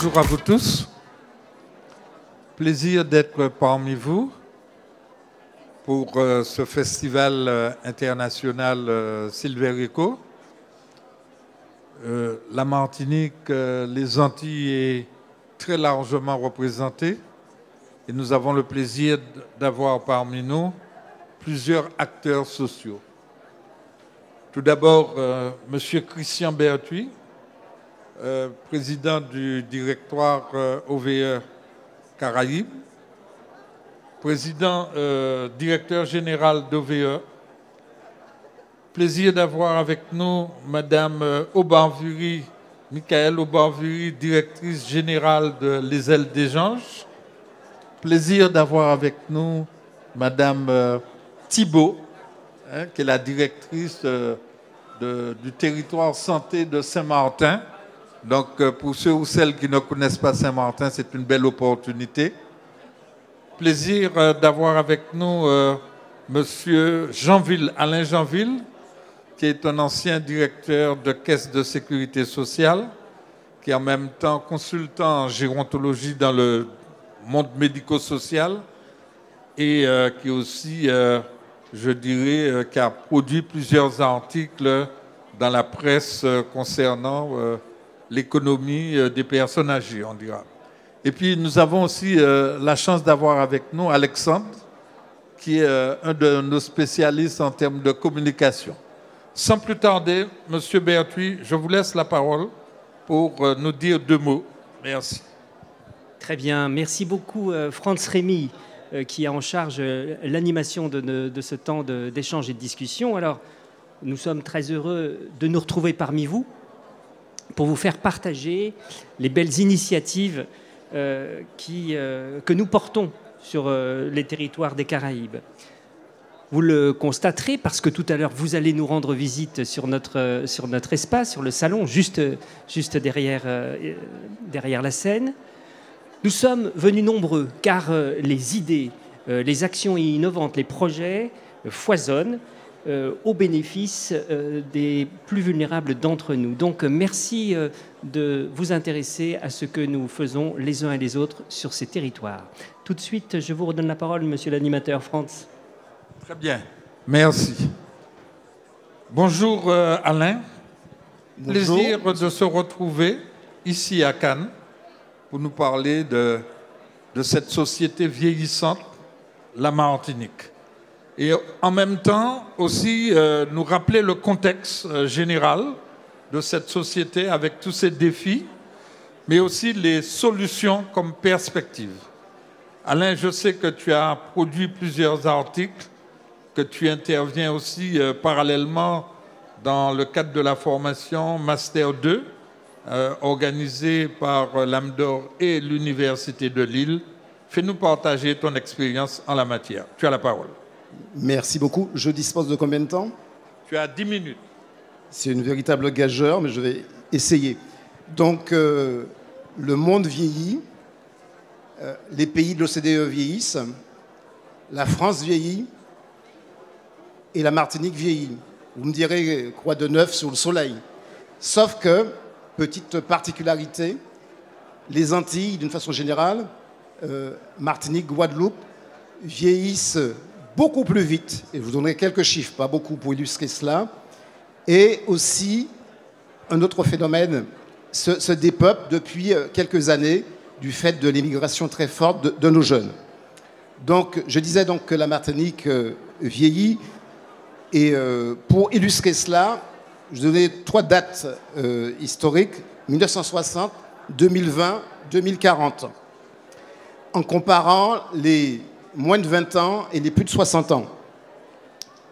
Bonjour à vous tous. Plaisir d'être parmi vous pour ce festival international Silverico. La Martinique, les Antilles est très largement représentée et nous avons le plaisir d'avoir parmi nous plusieurs acteurs sociaux. Tout d'abord, M. Christian Berthuis, président du directoire OVE Caraïbes, président directeur général d'OVE. Plaisir d'avoir avec nous Madame Aubanvuri, Michaëlle Aubanvuri, directrice générale de Les Ailes des Anges. Plaisir d'avoir avec nous Madame Thibault, qui est la directrice du territoire santé de Saint-Martin. Donc, pour ceux ou celles qui ne connaissent pas Saint-Martin, c'est une belle opportunité. Plaisir d'avoir avec nous Monsieur Jeanville, Alain Jeanville, qui est un ancien directeur de caisse de sécurité sociale, qui est en même temps consultant en gérontologie dans le monde médico-social et qui aussi, je dirais, qui a produit plusieurs articles dans la presse concernant l'économie des personnes âgées, on dira. Et puis nous avons aussi la chance d'avoir avec nous Alexandre, qui est un de nos spécialistes en termes de communication. Sans plus tarder, Monsieur Berthuis, je vous laisse la parole pour nous dire deux mots. Merci. Très bien, merci beaucoup Franz Rémy, qui a en charge l'animation de ce temps d'échange et de discussion. Alors, nous sommes très heureux de nous retrouver parmi vous pour vous faire partager les belles initiatives que nous portons sur les territoires des Caraïbes. Vous le constaterez parce que tout à l'heure, vous allez nous rendre visite sur notre espace, sur le salon, juste derrière la scène. Nous sommes venus nombreux car les idées, les actions innovantes, les projets foisonnent au bénéfice des plus vulnérables d'entre nous. Donc merci de vous intéresser à ce que nous faisons les uns et les autres sur ces territoires. Tout de suite, je vous redonne la parole, monsieur l'animateur Franz. Très bien, merci. Bonjour Alain. Bonjour. Plaisir de se retrouver ici à Cannes pour nous parler de cette société vieillissante, la Martinique. Et en même temps aussi nous rappeler le contexte général de cette société avec tous ses défis, mais aussi les solutions comme perspective. Alain, je sais que tu as produit plusieurs articles, que tu interviens aussi parallèlement dans le cadre de la formation Master 2, organisée par l'AMDOR et l'Université de Lille. Fais-nous partager ton expérience en la matière. Tu as la parole. Merci beaucoup. Je dispose de combien de temps? Tu as 10 minutes. C'est une véritable gageure, mais je vais essayer. Donc, le monde vieillit, les pays de l'OCDE vieillissent, la France vieillit et la Martinique vieillit. Vous me direz quoi de neuf sous le soleil? Sauf que, petite particularité, les Antilles, d'une façon générale, Martinique, Guadeloupe, vieillissent beaucoup plus vite, et je vous donnerai quelques chiffres, pas beaucoup pour illustrer cela, et aussi un autre phénomène se dépeuple depuis quelques années du fait de l'immigration très forte de nos jeunes. Donc, je disais donc que la Martinique vieillit, et pour illustrer cela, je donnais 3 dates historiques, 1960, 2020, 2040, en comparant les moins de 20 ans et les plus de 60 ans.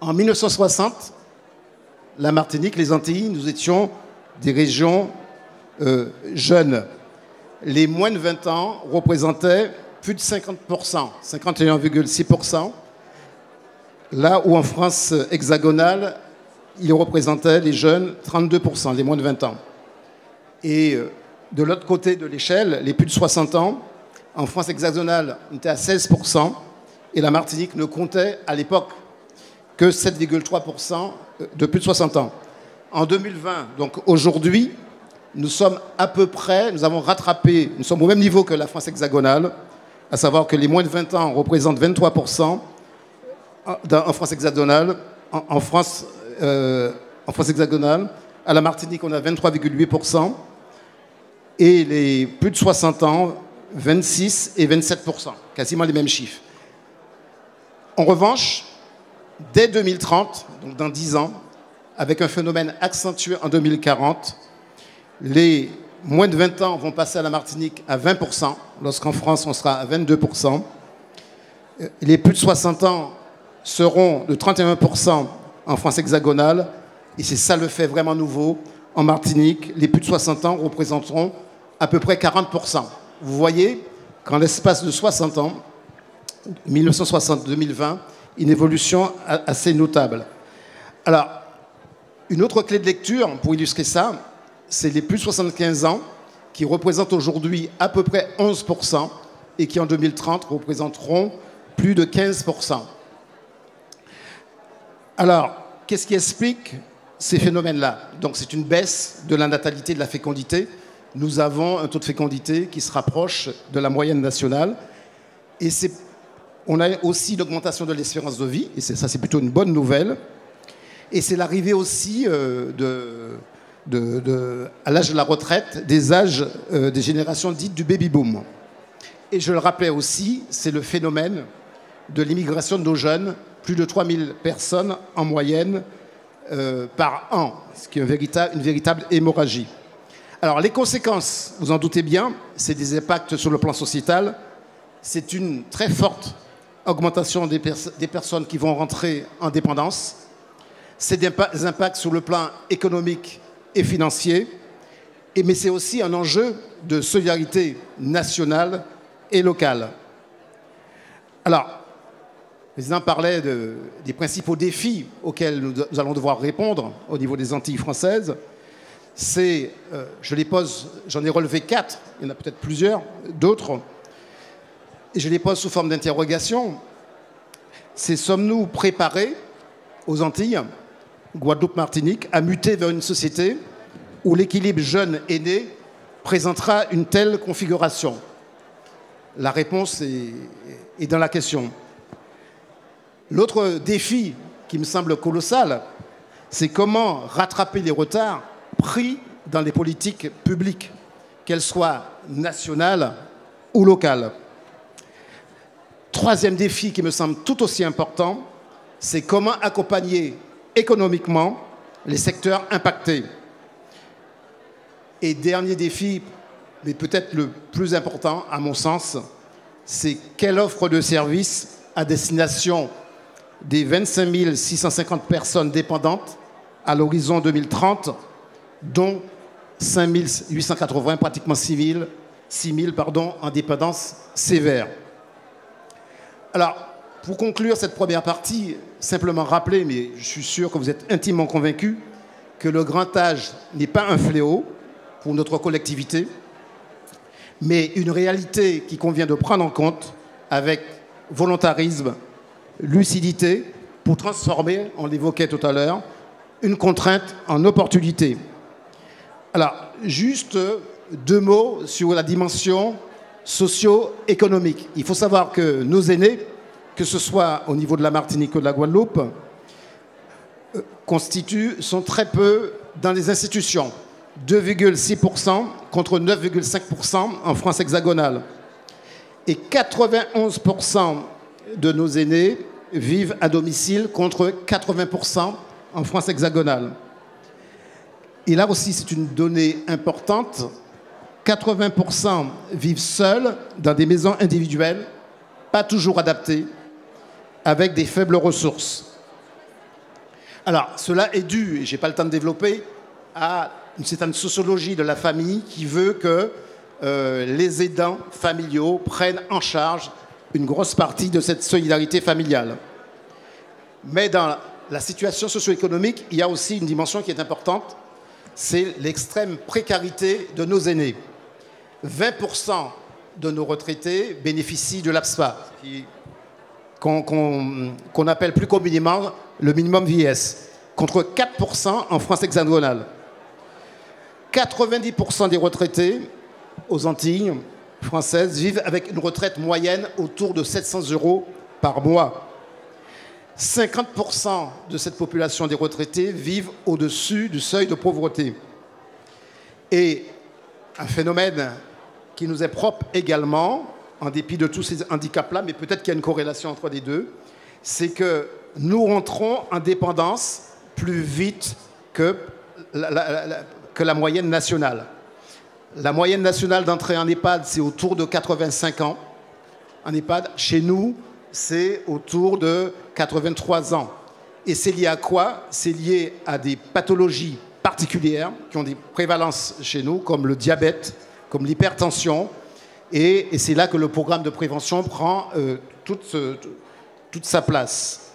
En 1960, la Martinique, les Antilles, nous étions des régions jeunes. Les moins de 20 ans représentaient plus de 50%, 51,6%, là où en France hexagonale, ils représentaient les jeunes 32%, les moins de 20 ans. Et de l'autre côté de l'échelle, les plus de 60 ans, en France hexagonale, on était à 16%, et la Martinique ne comptait à l'époque que 7,3% de plus de 60 ans. En 2020, donc aujourd'hui, nous sommes à peu près, nous avons rattrapé, nous sommes au même niveau que la France hexagonale, à savoir que les moins de 20 ans représentent 23% en France hexagonale. En France hexagonale, à la Martinique, on a 23,8%, et les plus de 60 ans, 26 et 27%, quasiment les mêmes chiffres. En revanche, dès 2030, donc dans 10 ans, avec un phénomène accentué en 2040, les moins de 20 ans vont passer à la Martinique à 20%, lorsqu'en France, on sera à 22%. Les plus de 60 ans seront de 31% en France hexagonale, et c'est ça le fait vraiment nouveau. En Martinique, les plus de 60 ans représenteront à peu près 40%. Vous voyez qu'en l'espace de 60 ans, 1960-2020, une évolution assez notable. Alors, une autre clé de lecture pour illustrer ça, c'est les plus de 75 ans qui représentent aujourd'hui à peu près 11% et qui en 2030 représenteront plus de 15%. Alors, qu'est-ce qui explique ces phénomènes-là? Donc, c'est une baisse de la natalité, de la fécondité. Nous avons un taux de fécondité qui se rapproche de la moyenne nationale. Et on a aussi l'augmentation de l'espérance de vie, et ça, c'est plutôt une bonne nouvelle. Et c'est l'arrivée aussi à l'âge de la retraite des générations dites du baby-boom. Et je le rappelais aussi, c'est le phénomène de l'immigration de nos jeunes, plus de 3000 personnes en moyenne par an, ce qui est une véritable hémorragie. Alors les conséquences, vous en doutez bien, c'est des impacts sur le plan sociétal. C'est une très forte augmentation des personnes qui vont rentrer en dépendance. C'est des impacts sur le plan économique et financier, mais c'est aussi un enjeu de solidarité nationale et locale. Alors, le président parlait des principaux défis auxquels nous allons devoir répondre au niveau des Antilles françaises. Je les pose, j'en ai relevé 4, il y en a peut-être plusieurs, d'autres, et je les pose sous forme d'interrogation. Sommes-nous préparés aux Antilles, Guadeloupe, Martinique, à muter vers une société où l'équilibre jeune-aîné présentera une telle configuration? La réponse est dans la question. L'autre défi qui me semble colossal, c'est comment rattraper les retards pris dans les politiques publiques, qu'elles soient nationales ou locales. Troisième défi qui me semble tout aussi important, c'est comment accompagner économiquement les secteurs impactés. Et dernier défi, mais peut-être le plus important à mon sens, c'est quelle offre de services à destination des 25 650 personnes dépendantes à l'horizon 2030, dont 5 880, pratiquement 6 000 en dépendance sévère. Alors, pour conclure cette première partie, simplement rappeler, mais je suis sûr que vous êtes intimement convaincus, que le grand âge n'est pas un fléau pour notre collectivité, mais une réalité qu'il convient de prendre en compte avec volontarisme, lucidité, pour transformer, on l'évoquait tout à l'heure, une contrainte en opportunité. Alors, juste 2 mots sur la dimension socio-économique. Il faut savoir que nos aînés, que ce soit au niveau de la Martinique ou de la Guadeloupe, sont très peu dans les institutions. 2,6% contre 9,5% en France hexagonale. Et 91% de nos aînés vivent à domicile contre 80% en France hexagonale. Et là aussi, c'est une donnée importante. 80% vivent seuls dans des maisons individuelles, pas toujours adaptées, avec des faibles ressources. Alors, cela est dû, et je n'ai pas le temps de développer, à une certaine sociologie de la famille qui veut que les aidants familiaux prennent en charge une grosse partie de cette solidarité familiale. Mais dans la situation socio-économique, il y a aussi une dimension qui est importante, c'est l'extrême précarité de nos aînés. 20% de nos retraités bénéficient de l'APSPA, qu'on appelle plus communément le minimum vieillesse, contre 4% en France hexagonale. 90% des retraités aux Antilles françaises vivent avec une retraite moyenne autour de 700 € par mois. 50% de cette population des retraités vivent au-dessus du seuil de pauvreté. Et un phénomène qui nous est propre également, en dépit de tous ces handicaps-là, mais peut-être qu'il y a une corrélation entre les deux, c'est que nous rentrons en dépendance plus vite que la moyenne nationale. La moyenne nationale d'entrée en EHPAD, c'est autour de 85 ans. En EHPAD, chez nous, c'est autour de 83 ans. Et c'est lié à quoi? C'est lié à des pathologies particulières qui ont des prévalences chez nous, comme le diabète, comme l'hypertension. Et c'est là que le programme de prévention prend toute sa place.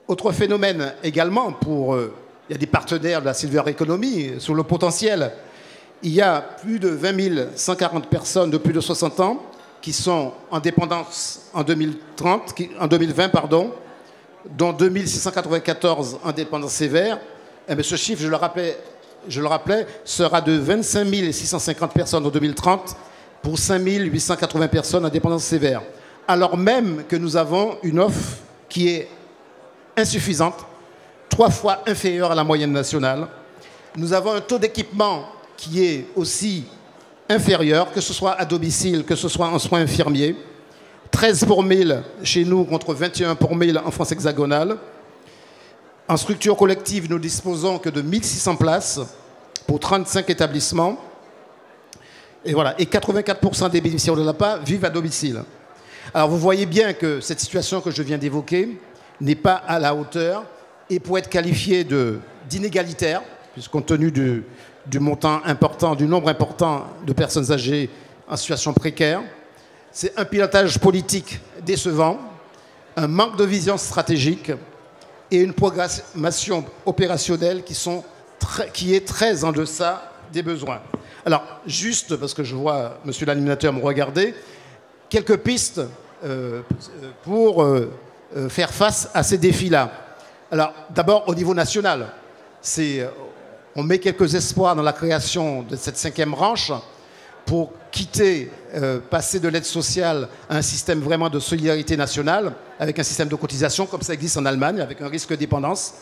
Autre phénomène également, il y a des partenaires de la Silver Economy sur le potentiel. Il y a plus de 20 140 personnes de plus de 60 ans qui sont en dépendance en 2020, dont 2694 en dépendance sévère. Et bien, ce chiffre, je le rappelais, sera de 25 650 personnes en 2030 pour 5 880 personnes en dépendance sévère. Alors même que nous avons une offre qui est insuffisante, 3 fois inférieure à la moyenne nationale. Nous avons un taux d'équipement qui est aussi inférieur, que ce soit à domicile, que ce soit en soins infirmiers. 13 pour 1000 chez nous contre 21 pour 1000 en France hexagonale. En structure collective, nous disposons que de 1600 places pour 35 établissements. Et voilà. Et 84% des bénéficiaires de l'APA vivent à domicile. Alors vous voyez bien que cette situation que je viens d'évoquer n'est pas à la hauteur et pour être qualifiée d'inégalitaire, puisque compte tenu du montant important, du nombre important de personnes âgées en situation précaire, c'est un pilotage politique décevant, un manque de vision stratégique et une programmation opérationnelle qui est très en deçà des besoins. Alors, juste parce que je vois monsieur l'animateur me regarder, quelques pistes pour faire face à ces défis-là. Alors, d'abord, au niveau national, on met quelques espoirs dans la création de cette 5e branche pour passer de l'aide sociale à un système vraiment de solidarité nationale, avec un système de cotisation, comme ça existe en Allemagne, avec un risque de dépendance.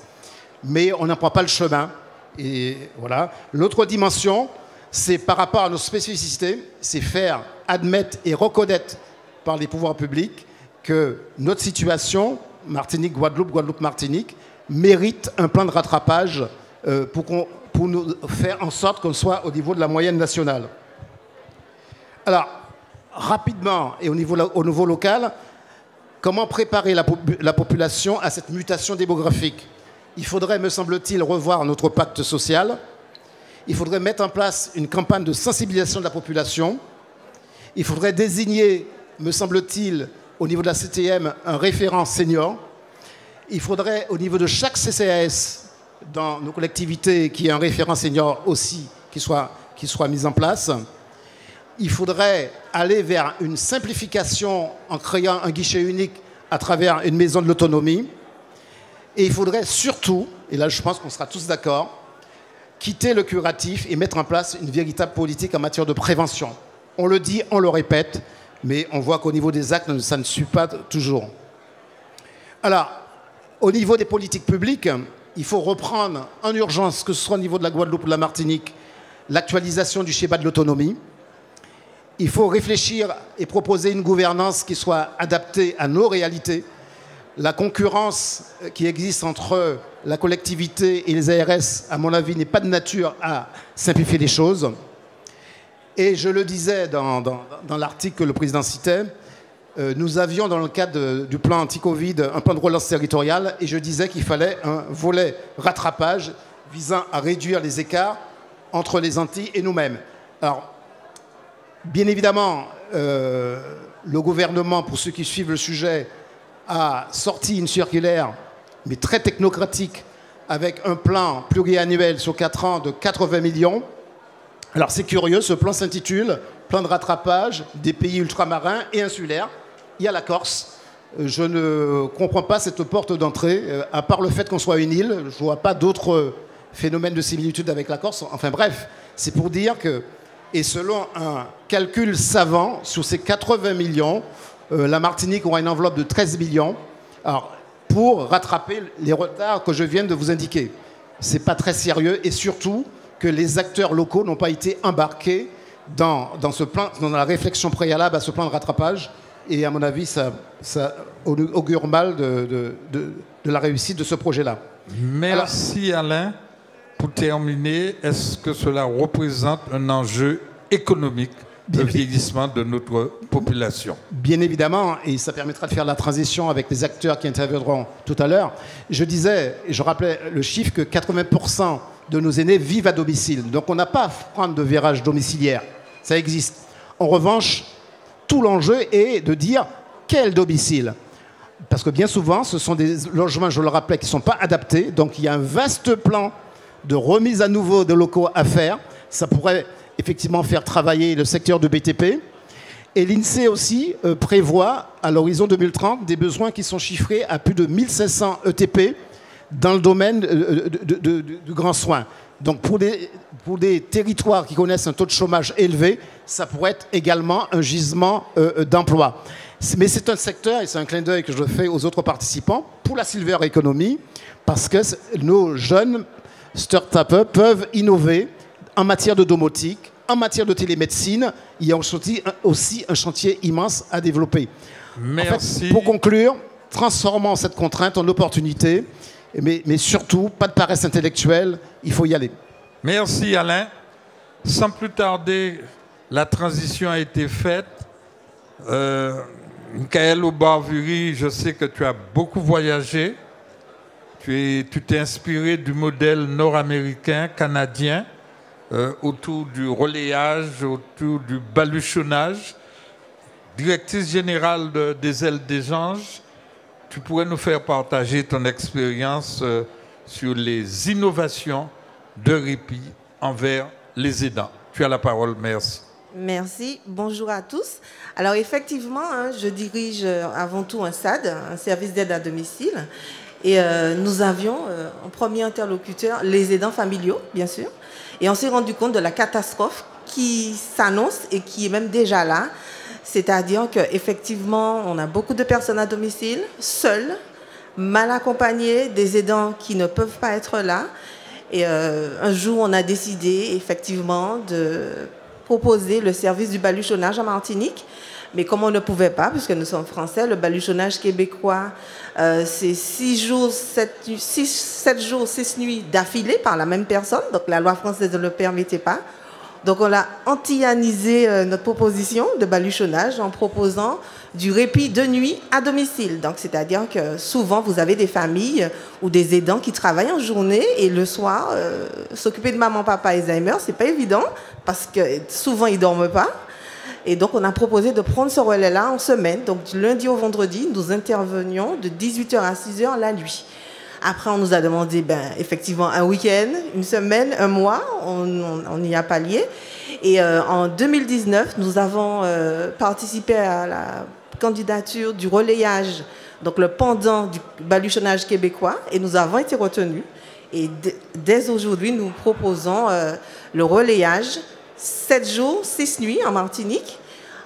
Mais on n'en prend pas le chemin. Et voilà. L'autre dimension, c'est par rapport à nos spécificités, c'est faire admettre et reconnaître par les pouvoirs publics que notre situation, Martinique, Guadeloupe, Guadeloupe-Martinique, mérite un plan de rattrapage pour nous faire en sorte qu'on soit au niveau de la moyenne nationale. Alors, rapidement et au niveau local, comment préparer la population à cette mutation démographique? Il faudrait, me semble-t-il, revoir notre pacte social. Il faudrait mettre en place une campagne de sensibilisation de la population. Il faudrait désigner, me semble-t-il, au niveau de la CTM, un référent senior. Il faudrait, au niveau de chaque CCAS, dans nos collectivités, qu'il y ait un référent senior aussi qui soit mis en place. Il faudrait aller vers une simplification en créant un guichet unique à travers une maison de l'autonomie. Et il faudrait surtout, et là je pense qu'on sera tous d'accord, quitter le curatif et mettre en place une véritable politique en matière de prévention. On le dit, on le répète, mais on voit qu'au niveau des actes, ça ne suit pas toujours. Alors, au niveau des politiques publiques, il faut reprendre en urgence, que ce soit au niveau de la Guadeloupe ou de la Martinique, l'actualisation du schéma de l'autonomie. Il faut réfléchir et proposer une gouvernance qui soit adaptée à nos réalités. La concurrence qui existe entre la collectivité et les ARS, à mon avis, n'est pas de nature à simplifier les choses. Et je le disais dans l'article que le président citait, nous avions dans le cadre du plan anti-Covid un plan de relance territoriale et je disais qu'il fallait un volet rattrapage visant à réduire les écarts entre les Antilles et nous-mêmes. Alors, bien évidemment, le gouvernement, pour ceux qui suivent le sujet, a sorti une circulaire, mais très technocratique, avec un plan pluriannuel sur 4 ans de 80 millions. Alors c'est curieux, ce plan s'intitule « Plan de rattrapage des pays ultramarins et insulaires ». Il y a la Corse. Je ne comprends pas cette porte d'entrée, à part le fait qu'on soit une île. Je ne vois pas d'autres phénomène de similitude avec la Corse. Enfin bref, c'est pour dire que, et selon un calcul savant, sur ces 80 millions, la Martinique aura une enveloppe de 13 millions alors, pour rattraper les retards que je viens de vous indiquer. Ce n'est pas très sérieux et surtout que les acteurs locaux n'ont pas été embarqués dans ce plan, dans la réflexion préalable à ce plan de rattrapage. Et à mon avis, ça augure mal de la réussite de ce projet-là. Merci Alain. Pour terminer, est-ce que cela représente un enjeu économique, le vieillissement de notre population? Bien évidemment, et ça permettra de faire la transition avec les acteurs qui interviendront tout à l'heure. Je disais, et je rappelais le chiffre que 80% de nos aînés vivent à domicile. Donc on n'a pas à prendre de virage domiciliaire. Ça existe. En revanche, tout l'enjeu est de dire quel domicile. Parce que bien souvent, ce sont des logements, je le rappelais, qui ne sont pas adaptés. Donc il y a un vaste plan de remise à nouveau de locaux à faire. Ça pourrait effectivement faire travailler le secteur de BTP. Et l'INSEE aussi prévoit à l'horizon 2030 des besoins qui sont chiffrés à plus de 1500 ETP dans le domaine du grand soin. Donc pour des territoires qui connaissent un taux de chômage élevé, ça pourrait être également un gisement d'emploi. Mais c'est un secteur, et c'est un clin d'œil que je fais aux autres participants, pour la silver economy, parce que nos jeunes start-upers peuvent innover en matière de domotique, en matière de télémédecine. Il y a aussi un chantier immense à développer. Merci. En fait, pour conclure, transformons cette contrainte en opportunité, mais surtout, pas de paresse intellectuelle, il faut y aller. Merci Alain. Sans plus tarder, la transition a été faite. Michael Obarvuri, je sais que tu as beaucoup voyagé. Tu t'es inspiré du modèle nord-américain, canadien, autour du relayage, autour du baluchonnage. Directrice générale des Ailes des Anges, tu pourrais nous faire partager ton expérience sur les innovations de répit envers les aidants. Tu as la parole, merci. Merci, bonjour à tous. Alors effectivement, je dirige avant tout un SAD, un service d'aide à domicile. Et nous avions en premier interlocuteur les aidants familiaux, bien sûr. Et on s'est rendu compte de la catastrophe qui s'annonce et qui est même déjà là. C'est-à-dire qu'effectivement, on a beaucoup de personnes à domicile, seules, mal accompagnées, des aidants qui ne peuvent pas être là. Et un jour, on a décidé effectivement de proposer le service du baluchonnage en Martinique. Mais comme on ne pouvait pas, puisque nous sommes français, le baluchonnage québécois, c'est 7 jours, 6 nuits d'affilée par la même personne. Donc la loi française ne le permettait pas. Donc on a antillanisé notre proposition de baluchonnage en proposant du répit de nuit à domicile. Donc c'est-à-dire que souvent vous avez des familles ou des aidants qui travaillent en journée et le soir, s'occuper de maman, papa, Alzheimer, c'est pas évident parce que souvent ils dorment pas. Et donc, on a proposé de prendre ce relais-là en semaine. Donc, du lundi au vendredi, nous intervenions de 18h à 6h la nuit. Après, on nous a demandé, effectivement, un week-end, une semaine, un mois. On y a pallié. Et en 2019, nous avons participé à la candidature du relayage, donc le pendant du baluchonnage québécois. Et nous avons été retenus. Et dès aujourd'hui, nous proposons le relayage 7 jours, 6 nuits en Martinique.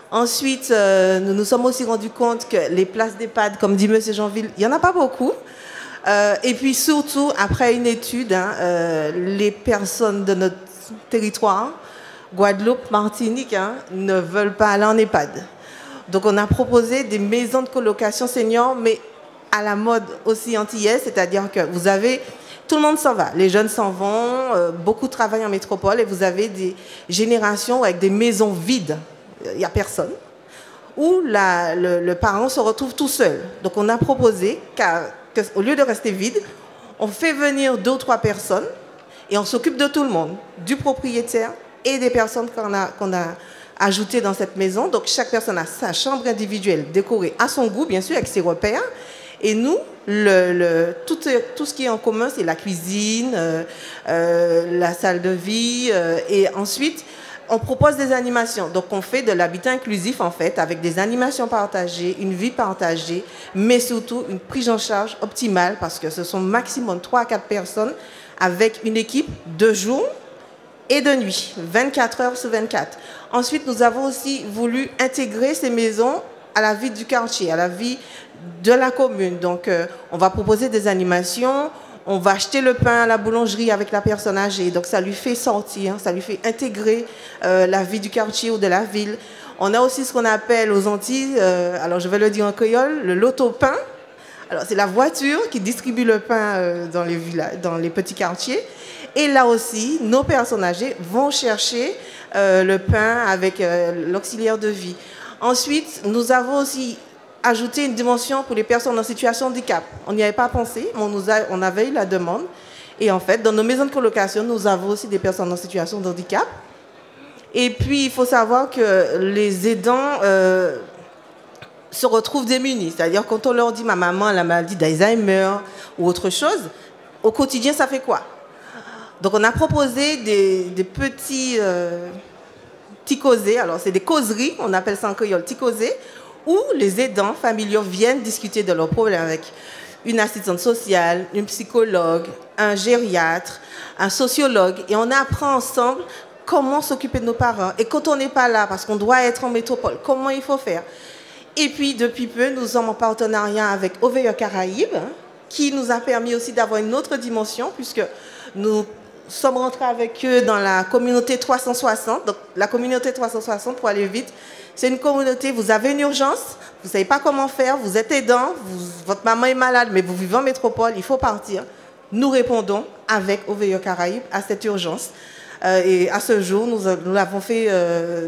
Ensuite, nous nous sommes aussi rendus compte que les places d'EHPAD, comme dit M. Jeanville, il n'y en a pas beaucoup. Et puis surtout, après une étude, les personnes de notre territoire, Guadeloupe, Martinique, ne veulent pas aller en EHPAD. Donc on a proposé des maisons de colocation seniors, mais à la mode aussi antillaise, c'est-à-dire que vous avez... Tout le monde s'en va, les jeunes s'en vont, beaucoup travaillent en métropole et vous avez des générations avec des maisons vides, il n'y a personne, où le parent se retrouve tout seul. Donc on a proposé qu'au lieu de rester vide, on fait venir 2 ou 3 personnes et on s'occupe de tout le monde, du propriétaire et des personnes qu'on a ajoutées dans cette maison. Donc chaque personne a sa chambre individuelle décorée à son goût, bien sûr, avec ses repères. Et nous, tout ce qui est en commun, c'est la cuisine, la salle de vie. Et ensuite, on propose des animations. Donc, on fait de l'habitat inclusif, en fait, avec des animations partagées, une vie partagée, mais surtout une prise en charge optimale, parce que ce sont maximum 3 à 4 personnes avec une équipe de jour et de nuit, 24 heures sur 24. Ensuite, nous avons aussi voulu intégrer ces maisons à la vie du quartier, à la vie de la commune. Donc, on va proposer des animations, on va acheter le pain à la boulangerie avec la personne âgée. Donc, ça lui fait sortir, ça lui fait intégrer la vie du quartier ou de la ville. On a aussi ce qu'on appelle aux Antilles, alors je vais le dire en créole, le loto-pain. Alors, c'est la voiture qui distribue le pain dans les petits quartiers. Et là aussi, nos personnes âgées vont chercher le pain avec l'auxiliaire de vie. Ensuite, nous avons aussi ajouté une dimension pour les personnes en situation de handicap. On n'y avait pas pensé, mais on avait eu la demande. Et en fait, dans nos maisons de colocation, nous avons aussi des personnes en situation de handicap. Et puis, il faut savoir que les aidants se retrouvent démunis. C'est-à-dire, quand on leur dit « ma maman a la maladie d'Alzheimer » ou autre chose, au quotidien, ça fait quoi? Donc, on a proposé des petits causés. Alors, c'est des causeries, on appelle ça en créole causés, où les aidants familiaux viennent discuter de leurs problèmes avec une assistante sociale, une psychologue, un gériatre, un sociologue. Et on apprend ensemble comment s'occuper de nos parents. Et quand on n'est pas là, parce qu'on doit être en métropole, comment il faut faire. Et puis, depuis peu, nous sommes en partenariat avec OVE Caraïbes, qui nous a permis aussi d'avoir une autre dimension, puisque nous sommes rentrés avec eux dans la communauté 360. Donc, la communauté 360, pour aller vite, c'est une communauté, vous avez une urgence, vous ne savez pas comment faire, vous êtes aidant, votre maman est malade, mais vous vivez en métropole, il faut partir. Nous répondons avec OVE Caraïbes à cette urgence. Et à ce jour, nous l'avons fait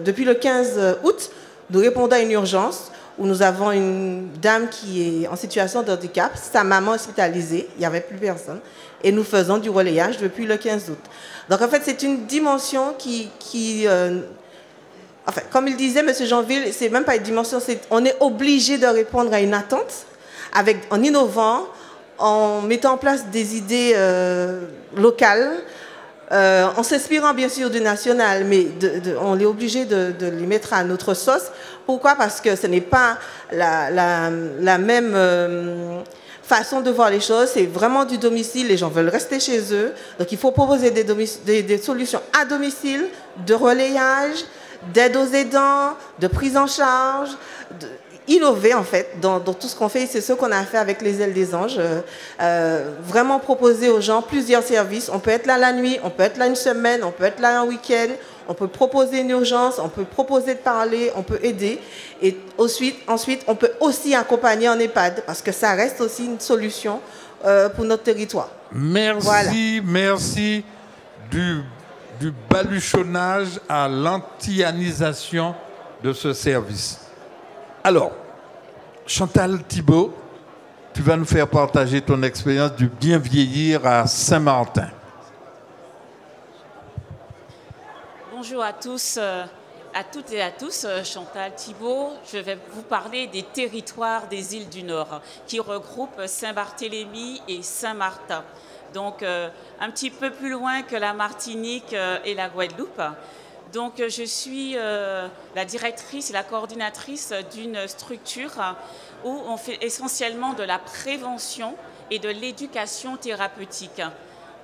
depuis le 15 août, nous répondons à une urgence où nous avons une dame qui est en situation de handicap, sa maman hospitalisée, il n'y avait plus personne, et nous faisons du relayage depuis le 15 août. Donc en fait, c'est une dimension enfin, comme il disait, M. Jeanville, c'est même pas une dimension, on est obligé de répondre à une attente en innovant, en mettant en place des idées locales, en s'inspirant bien sûr du national, mais on est obligé de les mettre à notre sauce. Pourquoi? Parce que ce n'est pas la même façon de voir les choses, c'est vraiment du domicile, les gens veulent rester chez eux, donc il faut proposer des solutions à domicile, de relayage, d'aide aux aidants, de prise en charge, innover en fait dans tout ce qu'on fait. C'est ce qu'on a fait avec les Ailes des Anges. Vraiment proposer aux gens plusieurs services. On peut être là la nuit, on peut être là une semaine, on peut être là un week-end, on peut proposer une urgence, on peut proposer de parler, on peut aider. Et ensuite on peut aussi accompagner en EHPAD parce que ça reste aussi une solution pour notre territoire. Merci, voilà. Merci du baluchonnage à l'antianisation de ce service. Alors, Chantal Thibault, tu vas nous faire partager ton expérience du bien vieillir à Saint-Martin. Bonjour à tous, à toutes et à tous. Chantal Thibault, je vais vous parler des territoires des îles du Nord qui regroupent Saint-Barthélemy et Saint-Martin. Donc, un petit peu plus loin que la Martinique et la Guadeloupe. Donc, je suis la directrice et la coordinatrice d'une structure où on fait essentiellement de la prévention et de l'éducation thérapeutique.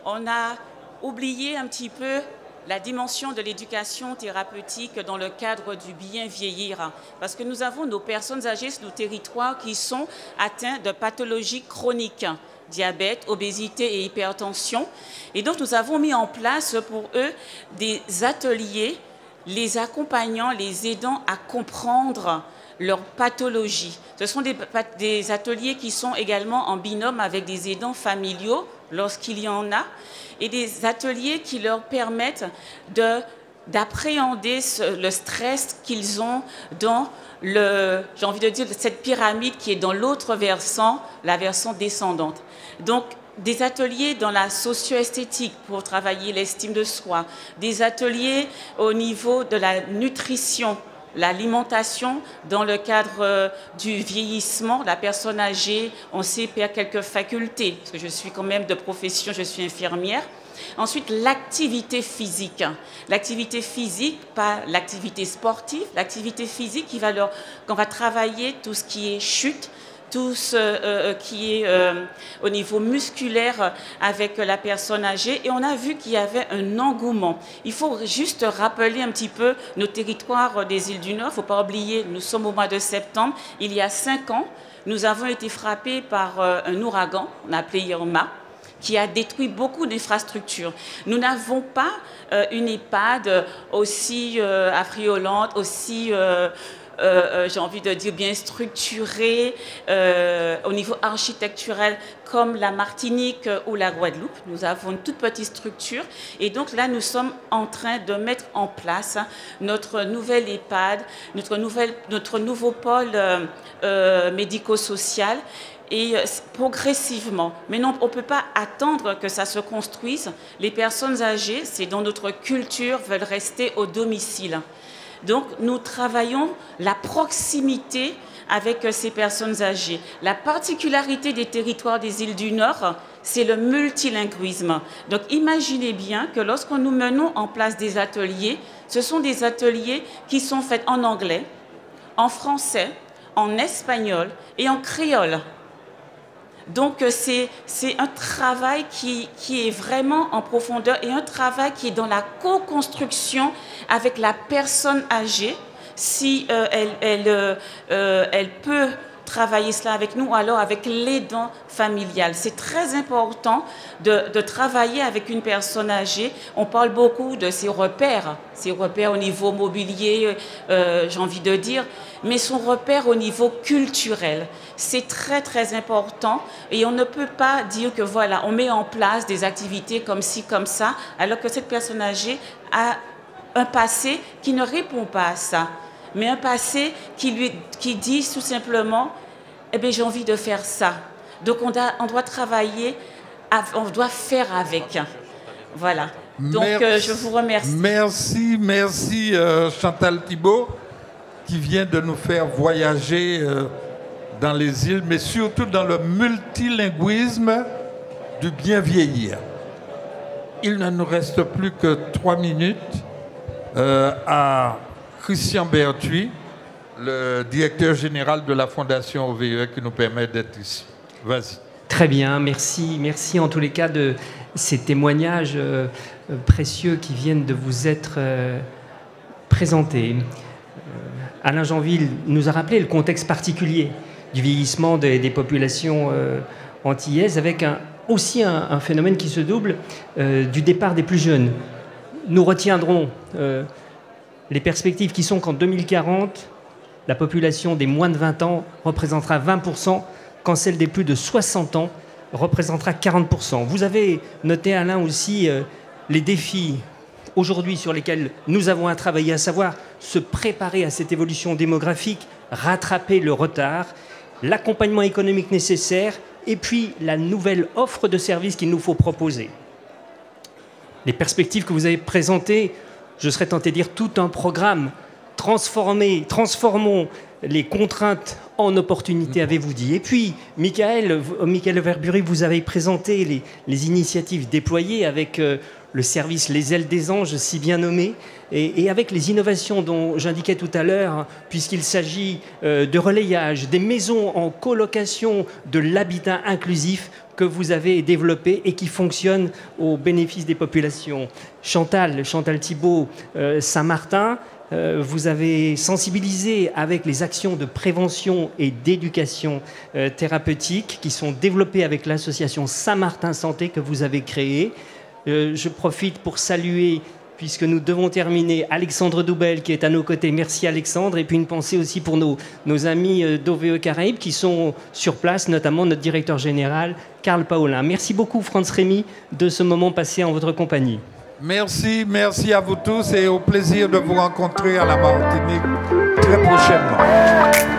On a oublié un petit peu la dimension de l'éducation thérapeutique dans le cadre du bien vieillir, parce que nous avons nos personnes âgées sur nos territoires qui sont atteintes de pathologies chroniques, diabète, obésité et hypertension. Et donc, nous avons mis en place pour eux des ateliers, les accompagnant, les aidant à comprendre leur pathologie. Ce sont des ateliers qui sont également en binôme avec des aidants familiaux, lorsqu'il y en a, et des ateliers qui leur permettent d'appréhender le stress qu'ils ont dans j'ai envie de dire, cette pyramide qui est dans l'autre versant, la versant descendante. Donc, des ateliers dans la socio-esthétique pour travailler l'estime de soi, des ateliers au niveau de la nutrition, l'alimentation dans le cadre du vieillissement. La personne âgée, on sait, perd quelques facultés, parce que je suis quand même de profession, je suis infirmière. Ensuite, l'activité physique. L'activité physique, pas l'activité sportive, l'activité physique qu'on va travailler tout ce qui est chute, tout ce qui est au niveau musculaire avec la personne âgée. Et on a vu qu'il y avait un engouement. Il faut juste rappeler un petit peu nos territoires des îles du Nord. Il ne faut pas oublier, nous sommes au mois de septembre. Il y a 5 ans, nous avons été frappés par un ouragan, on a appelé Irma, qui a détruit beaucoup d'infrastructures. Nous n'avons pas une EHPAD aussi affriolante, aussi... j'ai envie de dire bien structurée au niveau architectural comme la Martinique ou la Guadeloupe. Nous avons une toute petite structure et donc là nous sommes en train de mettre en place notre nouvelle EHPAD, notre nouveau pôle médico-social. Et progressivement. Mais non, on ne peut pas attendre que ça se construise. Les personnes âgées, c'est dans notre culture, veulent rester au domicile. Donc, nous travaillons la proximité avec ces personnes âgées. La particularité des territoires des îles du Nord, c'est le multilinguisme. Donc, imaginez bien que lorsque nous menons en place des ateliers, ce sont des ateliers qui sont faits en anglais, en français, en espagnol et en créole. Donc, c'est un travail qui est vraiment en profondeur et un travail qui est dans la co-construction avec la personne âgée. Si elle peut travailler cela avec nous, alors avec l'aidant familial. C'est très important de travailler avec une personne âgée. On parle beaucoup de ses repères au niveau mobilier, j'ai envie de dire, mais son repère au niveau culturel. C'est très, très important et on ne peut pas dire que voilà, on met en place des activités comme ci, comme ça, alors que cette personne âgée a un passé qui ne répond pas à ça, mais un passé qui dit tout simplement, eh bien, j'ai envie de faire ça. Donc, on doit travailler, on doit faire avec. Voilà. Donc, je vous remercie. Merci Chantal Thibault, qui vient de nous faire voyager dans les îles, mais surtout dans le multilinguisme du bien vieillir. Il ne nous reste plus que 3 minutes à Christian Berthuis, le directeur général de la Fondation OVE, qui nous permet d'être ici. Vas-y. Très bien, merci. Merci en tous les cas de ces témoignages précieux qui viennent de vous être présentés. Alain Jeanville nous a rappelé le contexte particulier du vieillissement des populations antillaises, avec aussi un phénomène qui se double du départ des plus jeunes. Nous retiendrons les perspectives qui sont qu'en 2040, la population des moins de 20 ans représentera 20%, quand celle des plus de 60 ans représentera 40%. Vous avez noté, Alain, aussi les défis aujourd'hui sur lesquels nous avons à travailler, à savoir se préparer à cette évolution démographique, rattraper le retard, l'accompagnement économique nécessaire et puis la nouvelle offre de services qu'il nous faut proposer. Les perspectives que vous avez présentées, je serais tenté de dire tout un programme. Transformons les contraintes en opportunités, avez-vous dit. Et puis, Michael Verbury, vous avez présenté les initiatives déployées avec le service Les Ailes des Anges, si bien nommé, et avec les innovations dont j'indiquais tout à l'heure, puisqu'il s'agit de relayage, des maisons en colocation, de l'habitat inclusif que vous avez développé et qui fonctionne au bénéfice des populations. Chantal Thibault, Saint-Martin, vous avez sensibilisé avec les actions de prévention et d'éducation thérapeutique qui sont développées avec l'association Saint-Martin Santé que vous avez créée. Je profite pour saluer, puisque nous devons terminer, Alexandre Doubel qui est à nos côtés. Merci Alexandre. Et puis une pensée aussi pour nos amis d'OVE Caraïbes qui sont sur place, notamment notre directeur général, Karl Paulin. Merci beaucoup Franz Rémy de ce moment passé en votre compagnie. Merci à vous tous et au plaisir de vous rencontrer à la Martinique très prochainement.